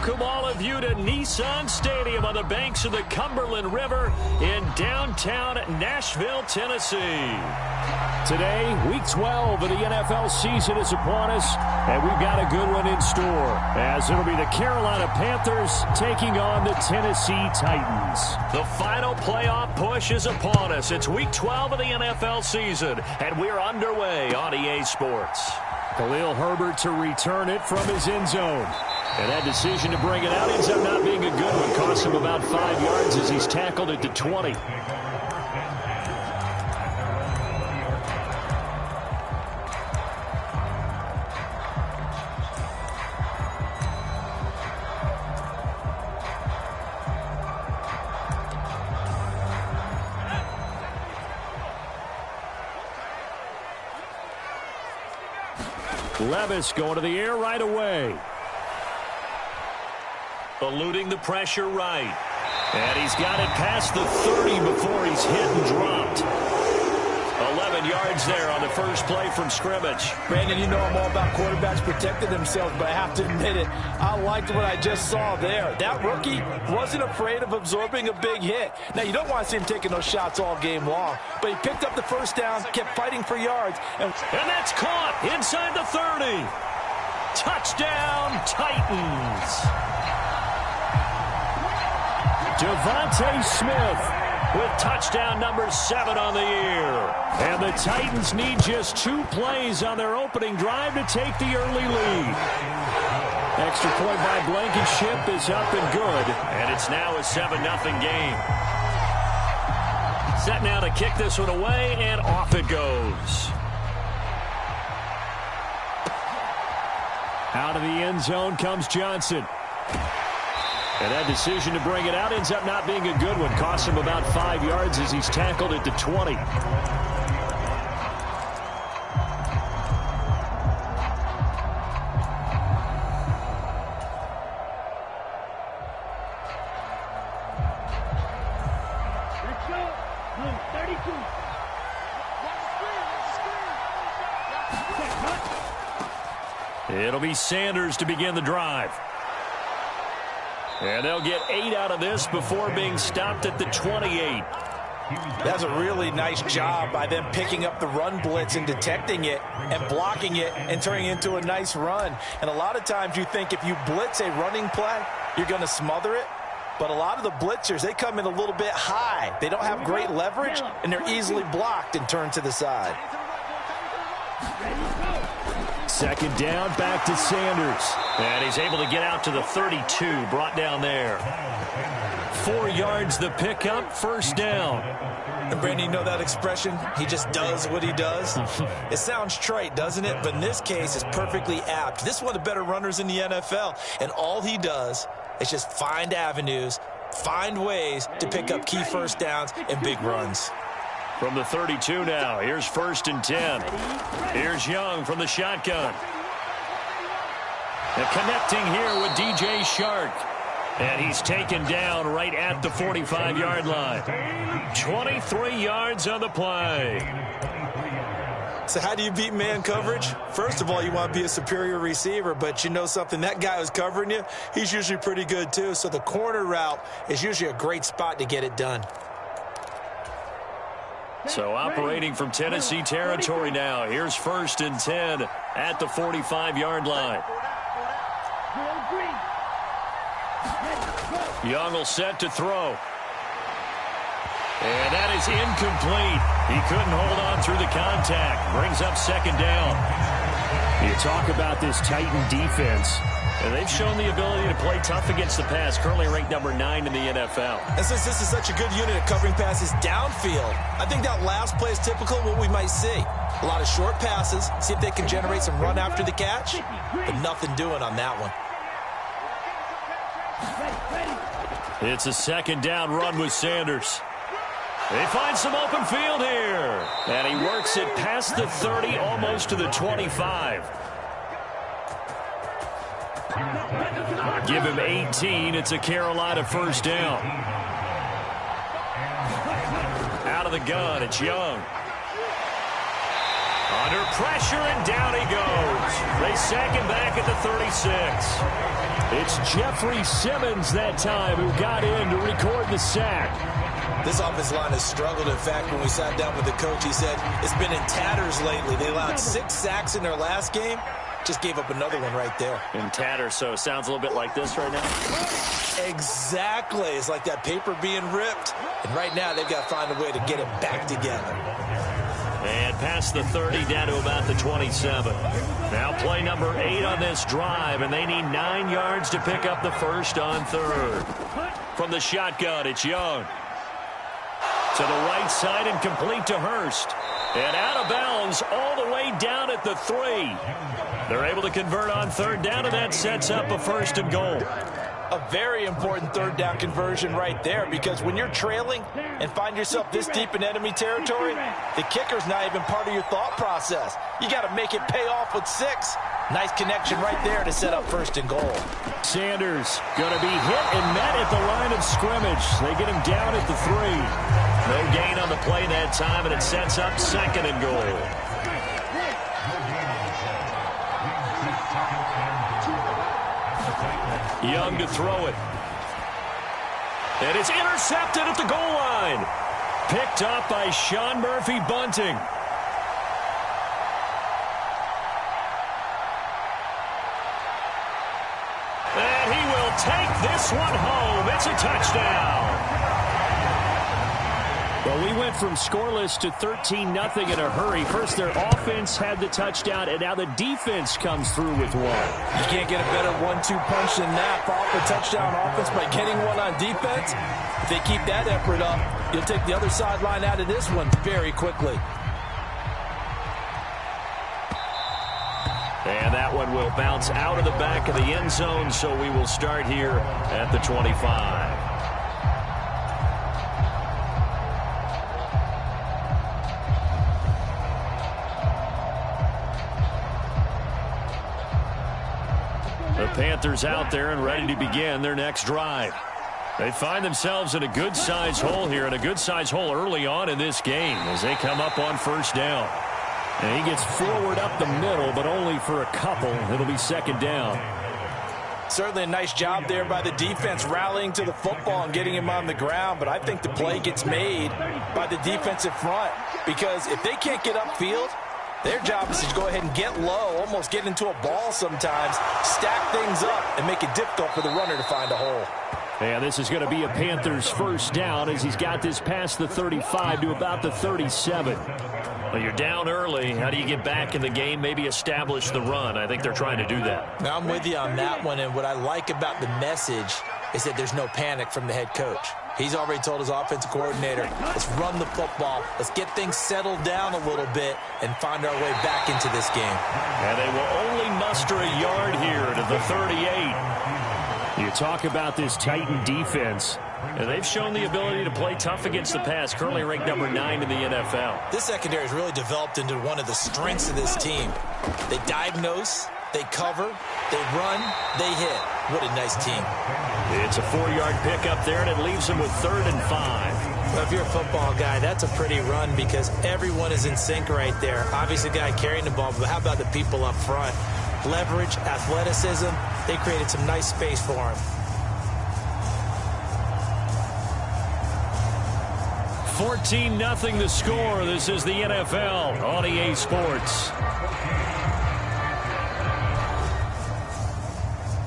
Welcome all of you to Nissan Stadium on the banks of the Cumberland River in downtown Nashville, Tennessee. Today, Week 12 of the NFL season is upon us, and we've got a good one in store, as it'll be the Carolina Panthers taking on the Tennessee Titans. The final playoff push is upon us. It's Week 12 of the NFL season, and we're underway on EA Sports. Khalil Herbert to return it from his end zone. And that decision to bring it out ends up not being a good one. Costs him about 5 yards as he's tackled at the 20. Levis going to the air right away. Eluding the pressure right. And he's got it past the 30 before he's hit and dropped. 11 yards there on the first play from scrimmage. Brandon, you know I'm all about quarterbacks protecting themselves, but I have to admit it, I liked what I just saw there. That rookie wasn't afraid of absorbing a big hit. Now, you don't want to see him taking those shots all game long, but he picked up the first down, kept fighting for yards. And that's caught inside the 30. Touchdown, Titans. Devontae Smith with touchdown number 7 on the year. And the Titans need just 2 plays on their opening drive to take the early lead. Extra point by Blankenship is up and good. And it's now a 7-0 game. Set now to kick this one away, and off it goes. Out of the end zone comes Johnson. And that decision to bring it out ends up not being a good one. Costs him about 5 yards as he's tackled at the 20. Let's go. 32. It'll be Sanders to begin the drive. And they'll get 8 out of this before being stopped at the 28. That's a really nice job by them picking up the run blitz and detecting it and blocking it and turning it into a nice run. And a lot of times you think if you blitz a running play, you're going to smother it. But a lot of the blitzers, they come in a little bit high. They don't have great leverage, and they're easily blocked and turned to the side. Second down, back to Sanders. And he's able to get out to the 32, brought down there. 4 yards the pickup, first down. And Brandon, you know that expression? He just does what he does. It sounds trite, doesn't it? But in this case, it's perfectly apt. This is one of the better runners in the NFL. And all he does is just find avenues, find ways to pick up key first downs and big runs. From the 32 now, here's 1st and 10. Here's Young from the shotgun. And connecting here with DJ Shark. And he's taken down right at the 45-yard line. 23 yards on the play. So how do you beat man coverage? First of all, you want to be a superior receiver, but you know something, that guy who's covering you, he's usually pretty good too. So the corner route is usually a great spot to get it done. So operating from Tennessee territory now. Here's 1st and 10 at the 45-yard line. Young will set to throw. And that is incomplete. He couldn't hold on through the contact. Brings up 2nd down. You talk about this Titan defense. And they've shown the ability to play tough against the pass, currently ranked number 9 in the NFL. And since this is such a good unit at covering passes downfield, I think that last play is typical of what we might see. A lot of short passes, see if they can generate some run after the catch, but nothing doing on that one. It's a 2nd down run with Sanders. They find some open field here. And he works it past the 30, almost to the 25. Give him 18. It's a Carolina 1st down. Out of the gun, it's Young. Under pressure, and down he goes. They sack him back at the 36. It's Jeffrey Simmons that time who got in to record the sack. This offensive line has struggled. In fact, when we sat down with the coach, he said it's been in tatters lately. They allowed 6 sacks in their last game. Just gave up another one right there. In tatters, so it sounds a little bit like this right now. Exactly. It's like that paper being ripped. And right now, they've got to find a way to get it back together. And past the 30, down to about the 27. Now play number 8 on this drive, and they need 9 yards to pick up the first on third. From the shotgun, it's Young. To the right side and complete to Hurst. And out of bounds all the way down at the 3. They're able to convert on third down, and that sets up a first and goal. A very important third down conversion right there, because when you're trailing and find yourself this deep in enemy territory, the kicker's not even part of your thought process. You got to make it pay off with 6. Nice connection right there to set up first and goal. Sanders going to be hit and met at the line of scrimmage. They get him down at the 3. No gain on the play that time, and it sets up second and goal. Young to throw it. And it's intercepted at the goal line. Picked up by Sean Murphy-Bunting. And he will take this one home. It's a touchdown. Well, we went from scoreless to 13-0 in a hurry. First, their offense had the touchdown, and now the defense comes through with one. You can't get a better 1-2 punch than that. Follow up a touchdown offense by getting one on defense. If they keep that effort up, you'll take the other sideline out of this one very quickly. And that one will bounce out of the back of the end zone, so we will start here at the 25. The Panthers out there and ready to begin their next drive. They find themselves in a good-sized hole here, and a good-sized hole early on in this game as they come up on first down. And he gets forward up the middle, but only for a couple. It'll be second down. Certainly a nice job there by the defense rallying to the football and getting him on the ground, but I think the play gets made by the defensive front, because if they can't get upfield, their job is to go ahead and get low, almost get into a ball sometimes, stack things up, and make it difficult for the runner to find a hole. And this is going to be a Panthers first down as he's got this past the 35 to about the 37. Well, you're down early. How do you get back in the game, maybe establish the run? I think they're trying to do that. Now, I'm with you on that one, and what I like about the message is that there's no panic from the head coach. He's already told his offensive coordinator, let's run the football, let's get things settled down a little bit and find our way back into this game. And they will only muster a yard here to the 38. You talk about this Titan defense, and they've shown the ability to play tough against the pass, currently ranked number 9 in the NFL. This secondary has really developed into one of the strengths of this team. They diagnose, they cover, they run, they hit. What a nice team. It's a 4-yard pickup there, and it leaves them with 3rd and 5. Well, if you're a football guy, that's a pretty run because everyone is in sync right there. Obviously, the guy carrying the ball, but how about the people up front? Leverage, athleticism, they created some nice space for him. 14-0 the score. This is the NFL on EA Sports.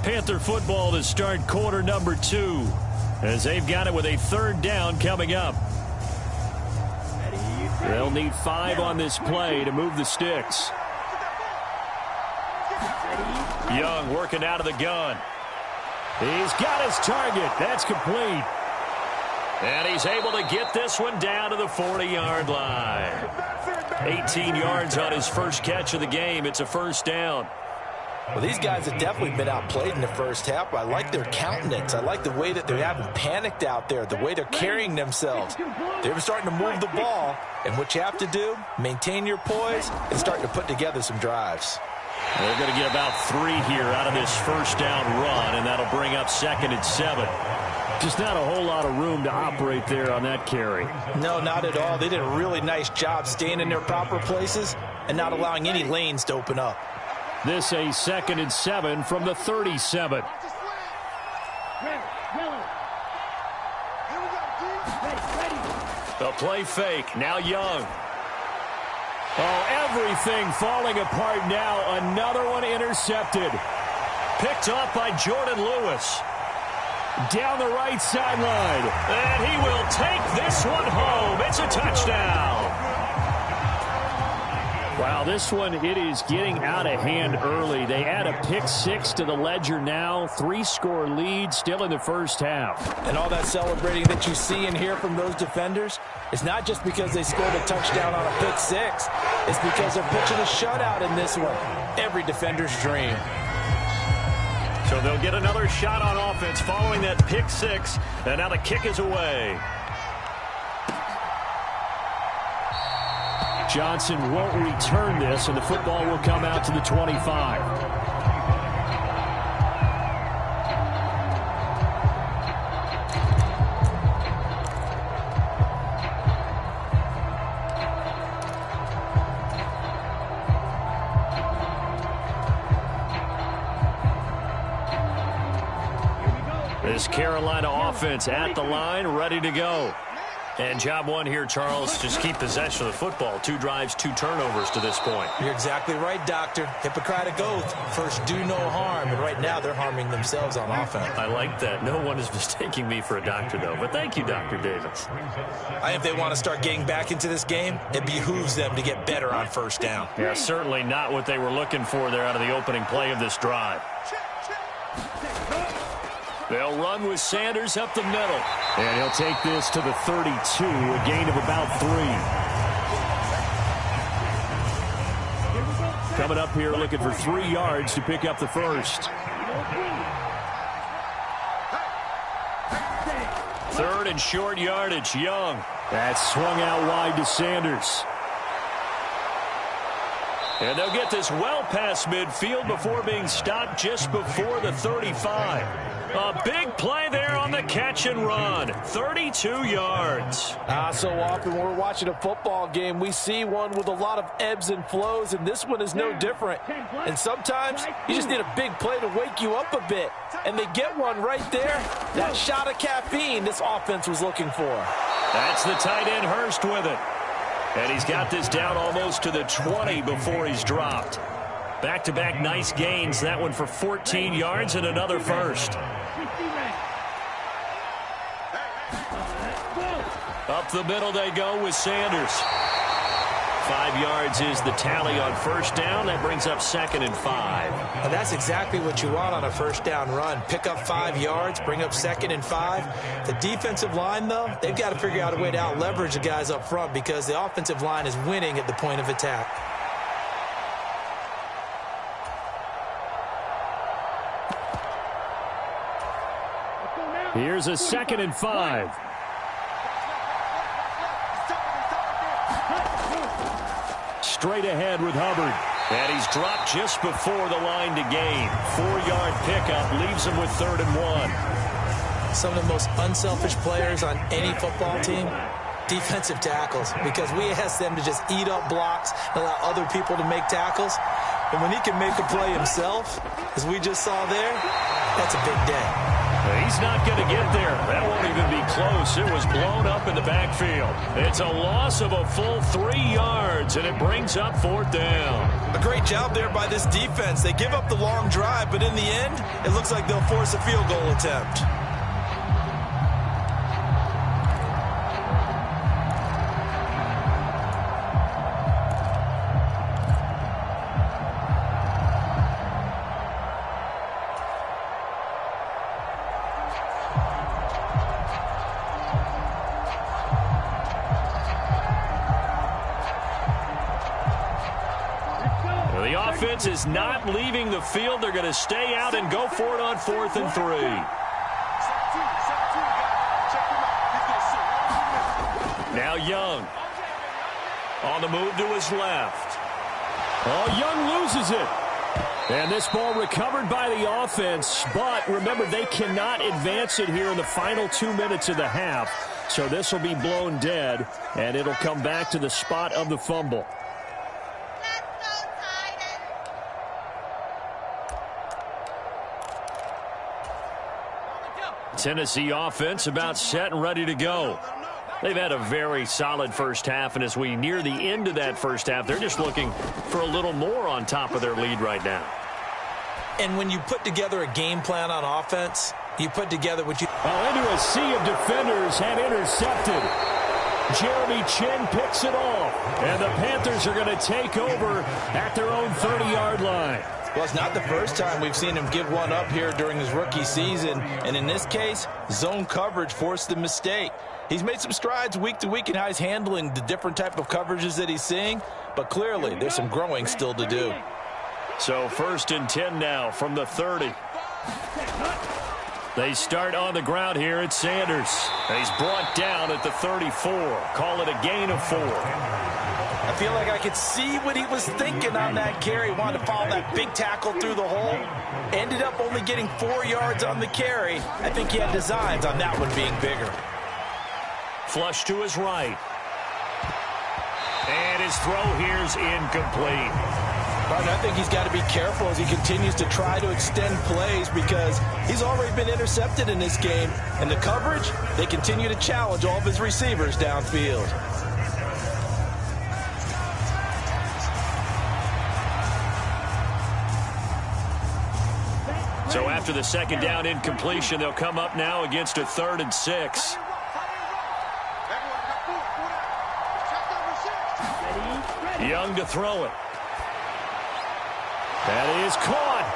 Panther football to start quarter number 2 as they've got it with a 3rd down coming up. They'll need 5 on this play to move the sticks. Young working out of the gun. He's got his target. That's complete. And he's able to get this one down to the 40-yard line. 18 yards on his first catch of the game. It's a first down. Well, these guys have definitely been outplayed in the first half. I like their countenance. I like the way that they haven't panicked out there, the way they're carrying themselves. They're starting to move the ball, and what you have to do, maintain your poise and start to put together some drives. They're going to get about 3 here out of this first down run, and that'll bring up 2nd and 7. Just not a whole lot of room to operate there on that carry. No, not at all. They did a really nice job staying in their proper places and not allowing any lanes to open up. This a 2nd and 7 from the 37. The play fake. Now Young. Oh, everything falling apart now. Another one intercepted. Picked up by Jordan Lewis. Down the right sideline. And he will take this one home. It's a touchdown. Wow, this one, it is getting out of hand early. They add a pick 6 to the ledger now. 3-score lead still in the first half. And all that celebrating that you see and hear from those defenders, it's not just because they scored a touchdown on a pick 6. It's because they're pitching a shutout in this one. Every defender's dream. So they'll get another shot on offense following that pick 6. And now the kick is away. Johnson won't return this, and the football will come out to the 25. This Carolina offense at the line, ready to go. And job one here, Charles, just keep possession of the football. 2 drives, 2 turnovers to this point. You're exactly right, Doctor. Hippocratic oath. First, do no harm. And right now, they're harming themselves on offense. I like that. No one is mistaking me for a doctor, though. But thank you, Dr. Davis. If they want to start getting back into this game, it behooves them to get better on first down. Yeah, certainly not what they were looking for there out of the opening play of this drive. They'll run with Sanders up the middle. And he'll take this to the 32, a gain of about 3. Coming up here looking for 3 yards to pick up the first. 3rd and short yardage, Young. That swung out wide to Sanders. And they'll get this well past midfield before being stopped just before the 35. A big play there on the catch and run. 32 yards. So often when we're watching a football game, we see one with a lot of ebbs and flows, and this one is no different. And sometimes you just need a big play to wake you up a bit. And they get one right there. That shot of caffeine this offense was looking for. That's the tight end Hurst with it. And he's got this down almost to the 20 before he's dropped. Back-to-back nice gains. That one for 14 yards and another first. Up the middle they go with Sanders. 5 yards is the tally on first down. That brings up 2nd and 5. And that's exactly what you want on a first down run. Pick up 5 yards, bring up 2nd and 5. The defensive line, though, they've got to figure out a way to out-leverage the guys up front because the offensive line is winning at the point of attack. Here's a 2nd and 5. Straight ahead with Hubbard. And he's dropped just before the line to gain. 4-yard pickup leaves him with 3rd and 1. Some of the most unselfish players on any football team, defensive tackles, because we ask them to just eat up blocks and allow other people to make tackles. And when he can make a play himself, as we just saw there, that's a big day. He's not going to get there. That won't even be close. It was blown up in the backfield. It's a loss of a full 3 yards, and it brings up 4th down. A great job there by this defense. They give up the long drive, but in the end, it looks like they'll force a field goal attempt. Is not leaving the field. They're going to stay out and go for it on 4th and 3. Now Young on the move to his left. Oh, Young loses it. And this ball recovered by the offense, but remember, they cannot advance it here in the final 2 minutes of the half. So this will be blown dead, and it'll come back to the spot of the fumble. Tennessee offense about set and ready to go. They've had a very solid first half, and as we near the end of that first half, they're just looking for a little more on top of their lead right now. And when you put together a game plan on offense, you put together what you... Well, into a sea of defenders and intercepted. Jeremy Chin picks it off, and the Panthers are going to take over at their own 30-yard line. Well, it's not the first time we've seen him give one up here during his rookie season, and in this case, zone coverage forced the mistake. He's made some strides week to week in how he's handling the different type of coverages that he's seeing, but clearly there's some growing still to do. So 1st and 10 now from the 30. They start on the ground here at Sanders. He's brought down at the 34. Call it a gain of 4. I feel like I could see what he was thinking on that carry. Wanted to follow that big tackle through the hole. Ended up only getting 4 yards on the carry. I think he had designs on that one being bigger. Flush to his right. And his throw here's incomplete. But I think he's got to be careful as he continues to try to extend plays because he's already been intercepted in this game. And the coverage, they continue to challenge all of his receivers downfield. So after the second down incompletion, they'll come up now against a 3rd and 6. Young to throw it. That is caught.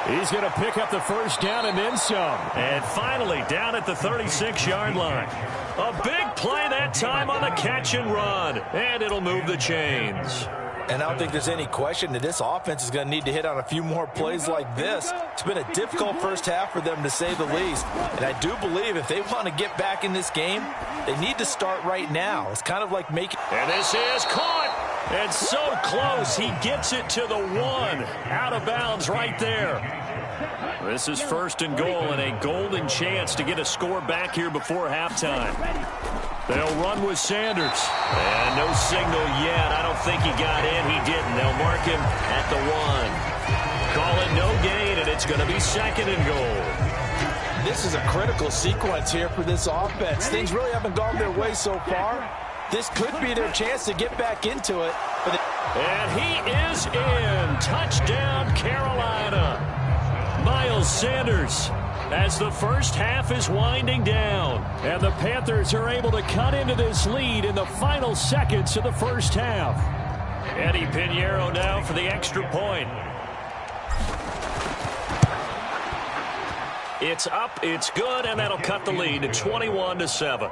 He's going to pick up the first down and then some. And finally down at the 36-yard line. A big play that time on the catch and run. And it'll move the chains. And I don't think there's any question that this offense is going to need to hit on a few more plays like this. It's been a difficult first half for them, to say the least. And I do believe if they want to get back in this game, they need to start right now. It's kind of like making... And this is caught. And so close. He gets it to the 1. Out of bounds right there. This is 1st and goal and a golden chance to get a score back here before halftime. They'll run with Sanders. And no signal yet. I don't think he got in. He didn't. They'll mark him at the 1. Call it no gain, and it's going to be 2nd and goal. This is a critical sequence here for this offense. Things really haven't gone their way so far. This could be their chance to get back into it. And he is in. Touchdown, Carolina. Miles Sanders, as the first half is winding down. And the Panthers are able to cut into this lead in the final seconds of the first half. Eddie Pinheiro now for the extra point. It's up, it's good, and that'll cut the lead to 21-7.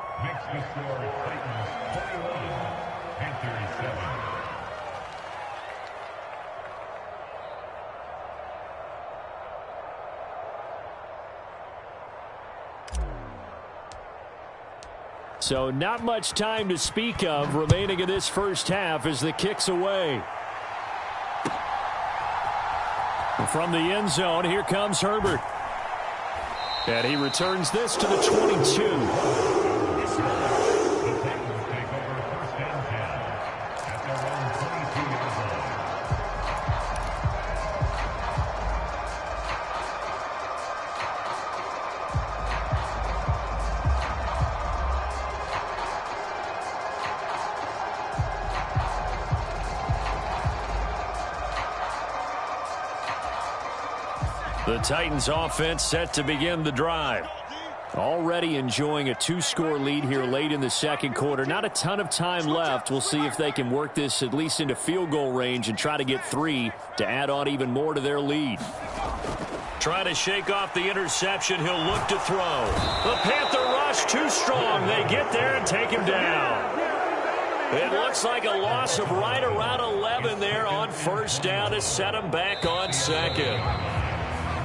So not much time to speak of remaining in this first half as the kick's away. From the end zone, here comes Herbert. And he returns this to the 22. The Titans offense set to begin the drive. Already enjoying a 2-score lead here late in the second quarter. Not a ton of time left. We'll see if they can work this at least into field goal range and try to get 3 to add on even more to their lead. Trying to shake off the interception. He'll look to throw. The Panther rush too strong. They get there and take him down. It looks like a loss of right around 11 there on first down to set him back on second.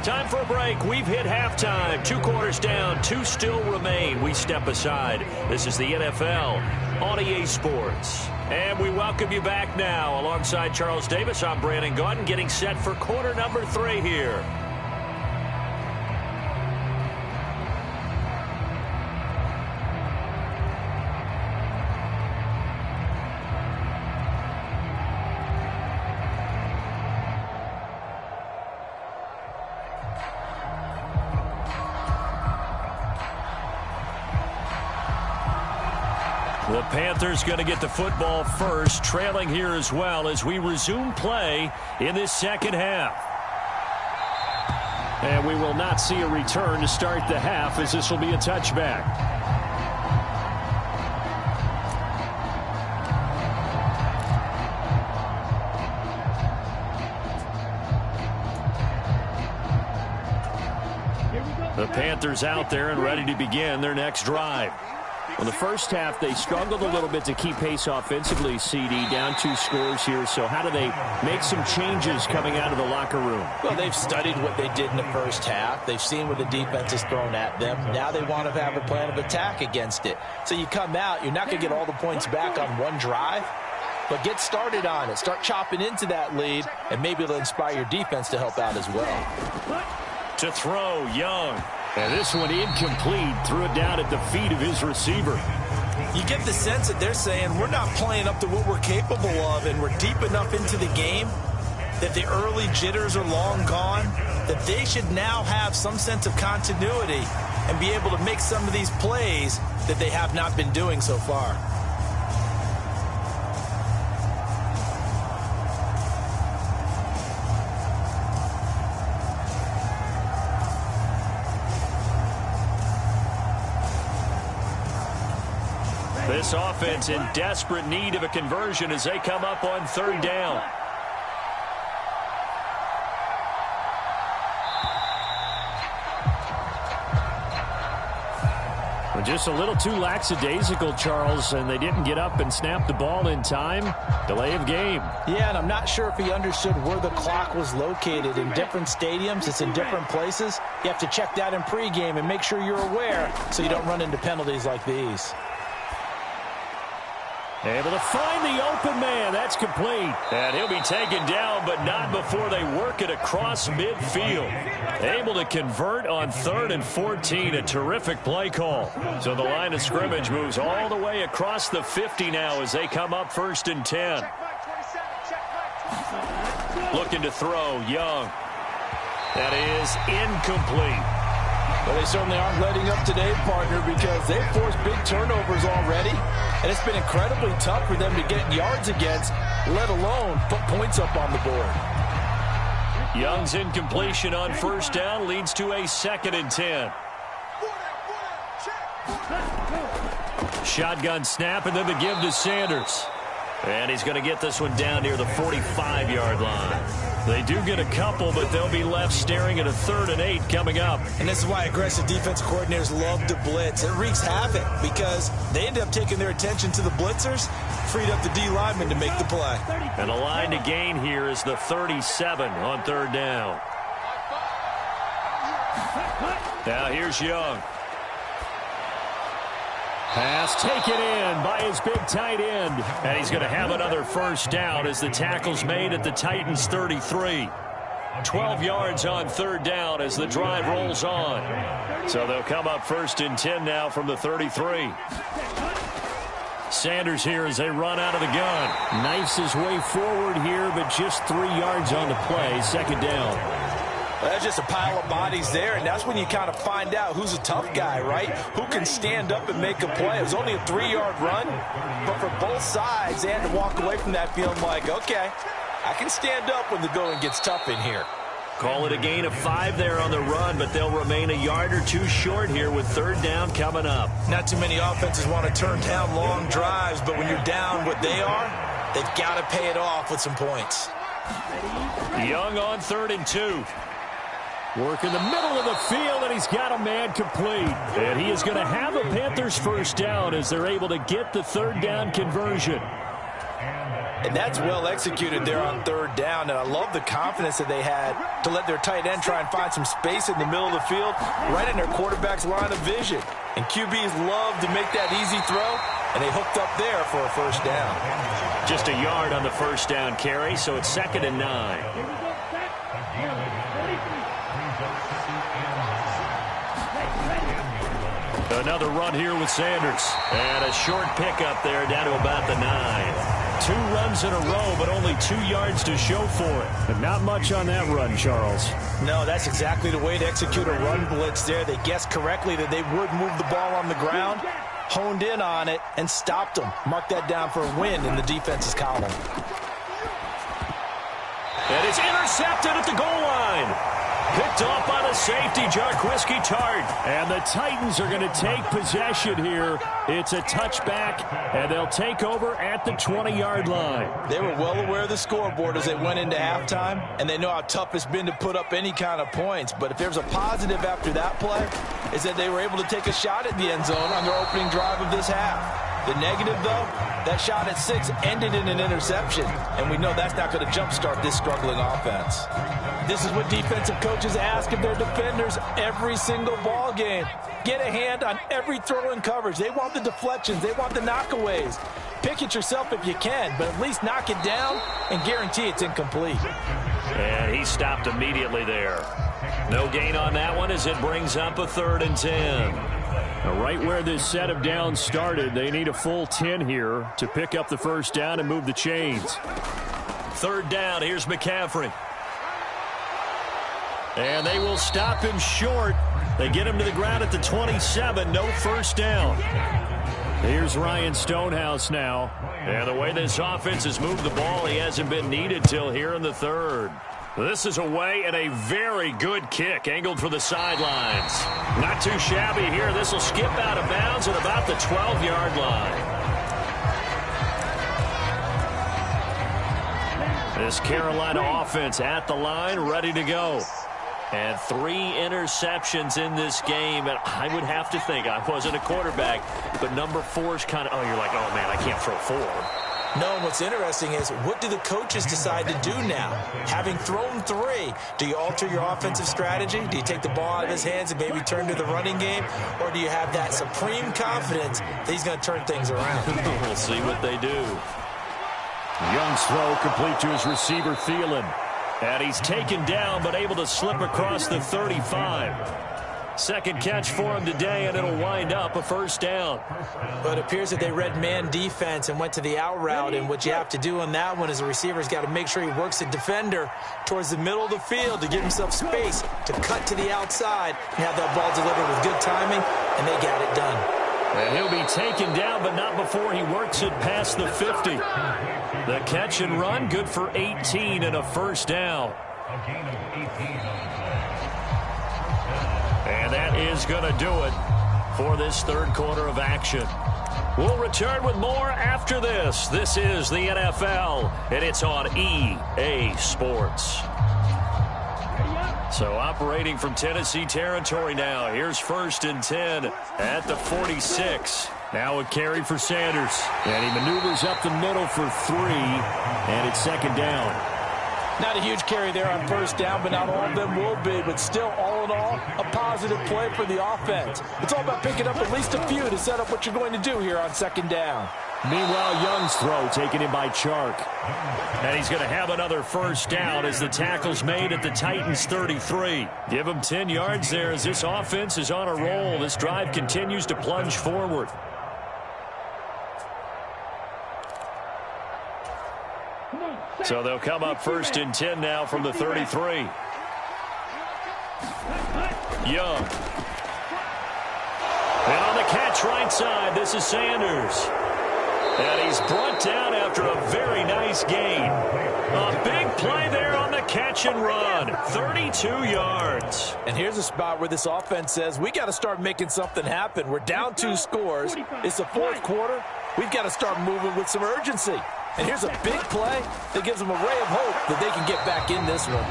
Time for a break. We've hit halftime. 2 quarters down. 2 still remain. We step aside. This is the NFL on EA Sports. And we welcome you back now. Alongside Charles Davis, I'm Brandon Gaudin, getting set for quarter number 3 here. Panthers going to get the football first, trailing here as well as we resume play in this second half. And we will not see a return to start the half, as this will be a touchback. The Panthers out there and ready to begin their next drive. Well, the first half, they struggled a little bit to keep pace offensively, CD, down 2 scores here. So how do they make some changes coming out of the locker room? Well, they've studied what they did in the first half. They've seen what the defense has thrown at them. Now they want to have a plan of attack against it. So you come out, you're not going to get all the points back on one drive, but get started on it. Start chopping into that lead, and maybe it'll inspire your defense to help out as well. To throw, Young. And this one incomplete. Threw it down at the feet of his receiver. You get the sense that they're saying we're not playing up to what we're capable of, and we're deep enough into the game that the early jitters are long gone, that they should now have some sense of continuity and be able to make some of these plays that they have not been doing so far. This offense in desperate need of a conversion as they come up on 3rd down. Well, just a little too lackadaisical, Charles, and they didn't get up and snap the ball in time. Delay of game. Yeah, and I'm not sure if he understood where the clock was located. In different stadiums, it's in different places. You have to check that in pregame and make sure you're aware so you don't run into penalties like these. Able to find the open man. That's complete. And he'll be taken down, but not before they work it across midfield. Able to convert on 3rd and 14. A terrific play call. So the line of scrimmage moves all the way across the 50 now as they come up 1st and 10. Looking to throw, Young. That is incomplete. Well, they certainly aren't letting up today, partner, because they've forced big turnovers already, and it's been incredibly tough for them to get yards against, let alone put points up on the board. Young's incompletion on 1st down leads to a 2nd and 10. Shotgun snap, and then the give to Sanders. And he's going to get this one down near the 45-yard line. They do get a couple, but they'll be left staring at a 3rd and 8 coming up. And this is why aggressive defense coordinators love to blitz. It wreaks havoc because they end up taking their attention to the blitzers, freed up the D lineman to make the play. And a line to gain here is the 37 on 3rd down. Now here's Young. Pass taken in by his big tight end. And he's going to have another 1st down as the tackle's made at the Titans' 33. 12 yards on 3rd down as the drive rolls on. So they'll come up 1st and 10 now from the 33. Sanders here as they run out of the gun. Knifes his way forward here, but just 3 yards on the play. 2nd down. Well, that's just a pile of bodies there, and that's when you kind of find out who's a tough guy, right? Who can stand up and make a play. It was only a 3-yard run, but for both sides, they had to walk away from that feeling like, okay, I can stand up when the going gets tough in here. Call it a gain of 5 there on the run, but they'll remain a yard or 2 short here with 3rd down coming up. Not too many offenses want to turn down long drives, but when you're down what they are, they've got to pay it off with some points. Young on 3rd and 2. Work in the middle of the field, and he's got a man complete. And he is going to have a Panthers 1st down as they're able to get the 3rd down conversion. And that's well executed there on 3rd down, and I love the confidence that they had to let their tight end try and find some space in the middle of the field, right in their quarterback's line of vision. And QBs love to make that easy throw, and they hooked up there for a 1st down. Just a yard on the 1st down carry, so it's 2nd and 9. Another run here with Sanders. And a short pickup there down to about the 9. 2 runs in a row, but only 2 yards to show for it. And not much on that run, Charles. No, that's exactly the way to execute a run blitz there. They guessed correctly that they would move the ball on the ground, honed in on it, and stopped them. Mark that down for a win in the defense's column. And it's intercepted at the goal line. Picked off by the safety, Jarquiski Tart. And the Titans are going to take possession here. It's a touchback, and they'll take over at the 20-yard line. They were well aware of the scoreboard as they went into halftime, and they know how tough it's been to put up any kind of points. But if there's a positive after that play, is that they were able to take a shot at the end zone on their opening drive of this half. The negative, though, that shot at 6 ended in an interception, and we know that's not going to jumpstart this struggling offense. This is what defensive coaches ask of their defenders every single ball game. Get a hand on every throw in coverage. They want the deflections. They want the knockaways. Pick it yourself if you can, but at least knock it down and guarantee it's incomplete. And he stopped immediately there. No gain on that one as it brings up a 3rd and 10. Now, right where this set of downs started, they need a full 10 here to pick up the first down and move the chains. 3rd down, here's McCaffrey. And they will stop him short. They get him to the ground at the 27, no first down. Here's Ryan Stonehouse now. And the way this offense has moved the ball, he hasn't been needed till here in the 3rd. This is away and a very good kick, angled for the sidelines. Not too shabby here. This will skip out of bounds at about the 12-yard line. This Carolina offense at the line, ready to go. And 3 interceptions in this game. And I would have to think, I wasn't a quarterback, but number 4's kind of, you're like, oh, man, I can't throw 4. No, and what's interesting is, what do the coaches decide to do now? Having thrown 3, do you alter your offensive strategy? Do you take the ball out of his hands and maybe turn to the running game? Or do you have that supreme confidence that he's going to turn things around? We'll see what they do. Young's throw complete to his receiver, Thielen. And he's taken down, but able to slip across the 35. Second catch for him today, and it'll wind up a first down. But it appears that they read man defense and went to the out route, and what you have to do on that one is the receiver's got to make sure he works the defender towards the middle of the field to give himself space to cut to the outside and have that ball delivered with good timing, and they got it done. And he'll be taken down, but not before he works it past the 50. The catch and run, good for 18 and a first down. And that is going to do it for this 3rd quarter of action. We'll return with more after this. This is the NFL, and it's on EA Sports. So operating from Tennessee territory now. Here's 1st and 10 at the 46. Now a carry for Sanders. And he maneuvers up the middle for 3, and it's 2nd down. Not a huge carry there on first down, but not all of them will be. But still, all in all, a positive play for the offense. It's all about picking up at least a few to set up what you're going to do here on 2nd down. Meanwhile, Young's throw taken in by Chark. And he's going to have another first down as the tackle's made at the Titans' 33. Give him 10 yards there as this offense is on a roll. This drive continues to plunge forward. So they'll come up 1st and 10 now from the 33. Young. And on the catch right side, this is Sanders. And he's brought down after a very nice gain. A big play there on the catch and run. 32 yards. And here's a spot where this offense says, we got to start making something happen. We're down 2 scores. It's the 4th quarter. We've got to start moving with some urgency. And here's a big play that gives them a ray of hope that they can get back in this one.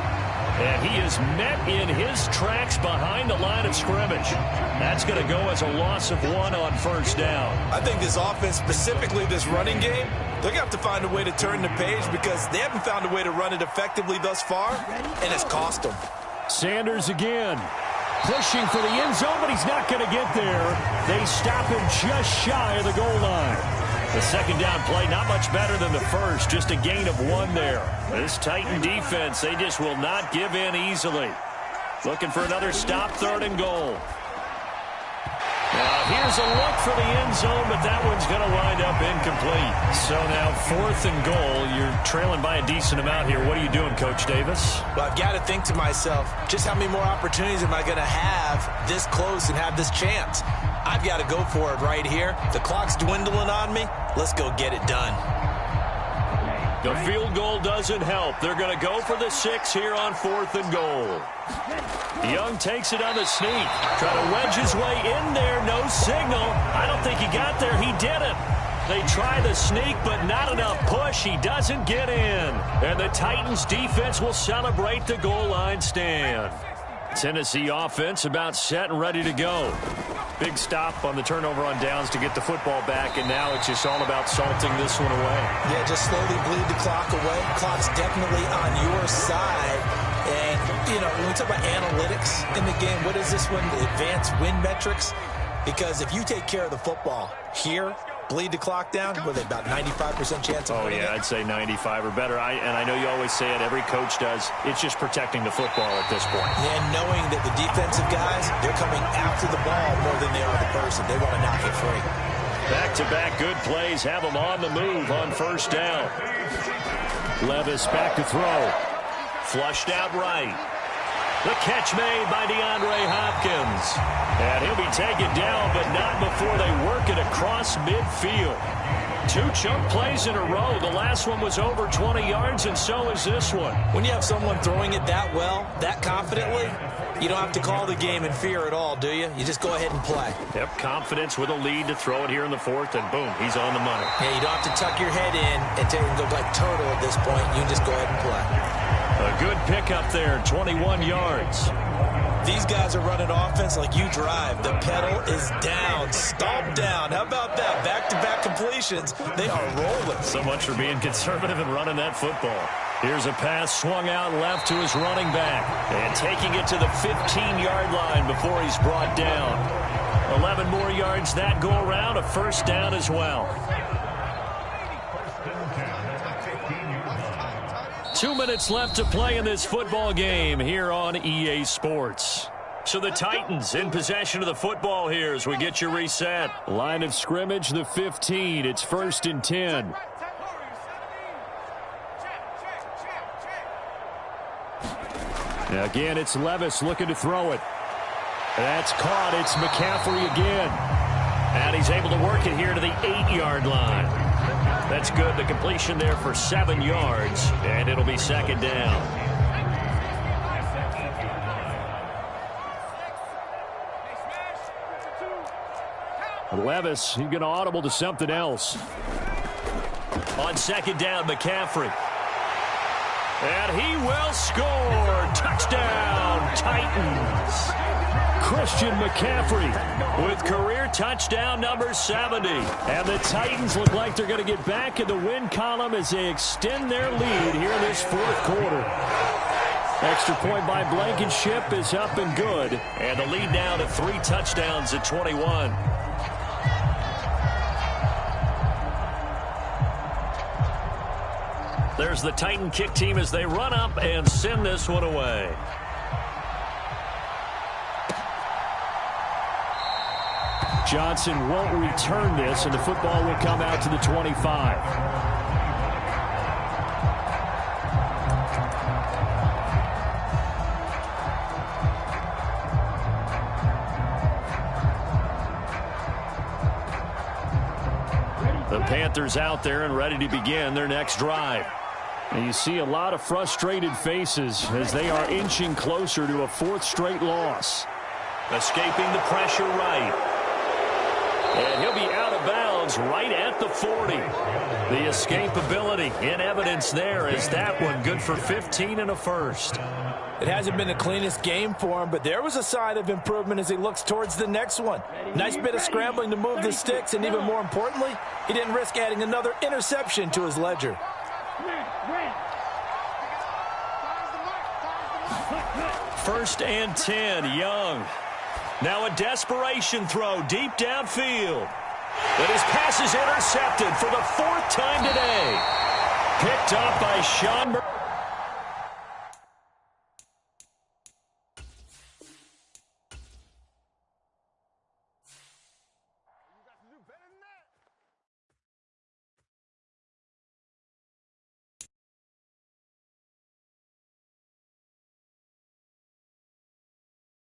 And he is met in his tracks behind the line of scrimmage. That's going to go as a loss of 1 on first down. I think this offense, specifically this running game, they're going to have to find a way to turn the page because they haven't found a way to run it effectively thus far, and it's cost them. Sanders again. Pushing for the end zone, but he's not going to get there. They stop him just shy of the goal line. The 2nd down play, not much better than the first, just a gain of 1 there. This Titan defense, they just will not give in easily. Looking for another stop, 3rd and goal. Now, here's a look for the end zone, but that one's going to wind up incomplete. So now 4th and goal. You're trailing by a decent amount here. What are you doing, Coach Davis? Well, I've got to think to myself, just how many more opportunities am I going to have this close and have this chance? I've got to go for it right here. The clock's dwindling on me. Let's go get it done. The field goal doesn't help. They're going to go for the 6 here on 4th and goal. Young takes it on the sneak. Try to wedge his way in there. No signal. I don't think he got there. He didn't. They try the sneak, but not enough push. He doesn't get in. And the Titans defense will celebrate the goal line stand. Tennessee offense about set and ready to go. Big stop on the turnover on downs to get the football back, and now it's just all about salting this one away. Yeah, just slowly bleed the clock away. Clock's definitely on your side. And, you know, when we talk about analytics in the game, what is this one? The advanced win metrics? Because if you take care of the football here, bleed the clock down, with about 95% chance of winning it. I'd say 95 or better. And I know you always say it, every coach does. It's just protecting the football at this point. And knowing that the defensive guys, they're coming after the ball more than they are the person. They want to knock it free. Back-to-back good plays have them on the move on 1st down. Levis back to throw. Flushed out right. The catch made by DeAndre Hopkins. And he'll be taken down, but not before they work it across midfield. 2 chunk plays in a row. The last one was over 20 yards, and so is this one. When you have someone throwing it that well, that confidently, you don't have to call the game in fear at all, do you? You just go ahead and play. Yep, confidence with a lead to throw it here in the 4th, and boom, he's on the money. Yeah, you don't have to tuck your head in and go like turtle at this point. You just go ahead and play. A good pickup there, 21 yards. These guys are running offense like you drive. The pedal is down, stomped down. How about that? Back-to-back completions. They are rolling. So much for being conservative and running that football. Here's a pass swung out left to his running back. And taking it to the 15-yard line before he's brought down. 11 more yards that go around, a 1st down as well. 2 minutes left to play in this football game here on EA Sports. So the Titans in possession of the football here as we get you reset. Line of scrimmage, the 15. It's 1st and 10. Now again, it's Levis looking to throw it. That's caught. It's McCaffrey again. And he's able to work it here to the 8-yard line. That's good. The completion there for 7 yards, and it'll be 2nd down. Levis, he's going to audible to something else. On 2nd down, McCaffrey. And he will score. Touchdown, Titans. Christian McCaffrey with career touchdown number 70. And the Titans look like they're going to get back in the win column as they extend their lead here in this 4th quarter. Extra point by Blankenship is up and good. And the lead now to 3 touchdowns at 21. There's the Titan kick team as they run up and send this one away. Johnson won't return this, and the football will come out to the 25. The Panthers out there and ready to begin their next drive. And you see a lot of frustrated faces as they are inching closer to a 4th straight loss. Escaping the pressure right. And he'll be out of bounds right at the 40. The escapability in evidence there is that one good for 15 and a 1st. It hasn't been the cleanest game for him, but there was a sign of improvement as he looks towards the next one. Nice bit of scrambling to move the sticks, and even more importantly, he didn't risk adding another interception to his ledger. 1st and 10, Young. Now a desperation throw deep downfield. But his pass is intercepted for the 4th time today. Picked up by Sean Murray.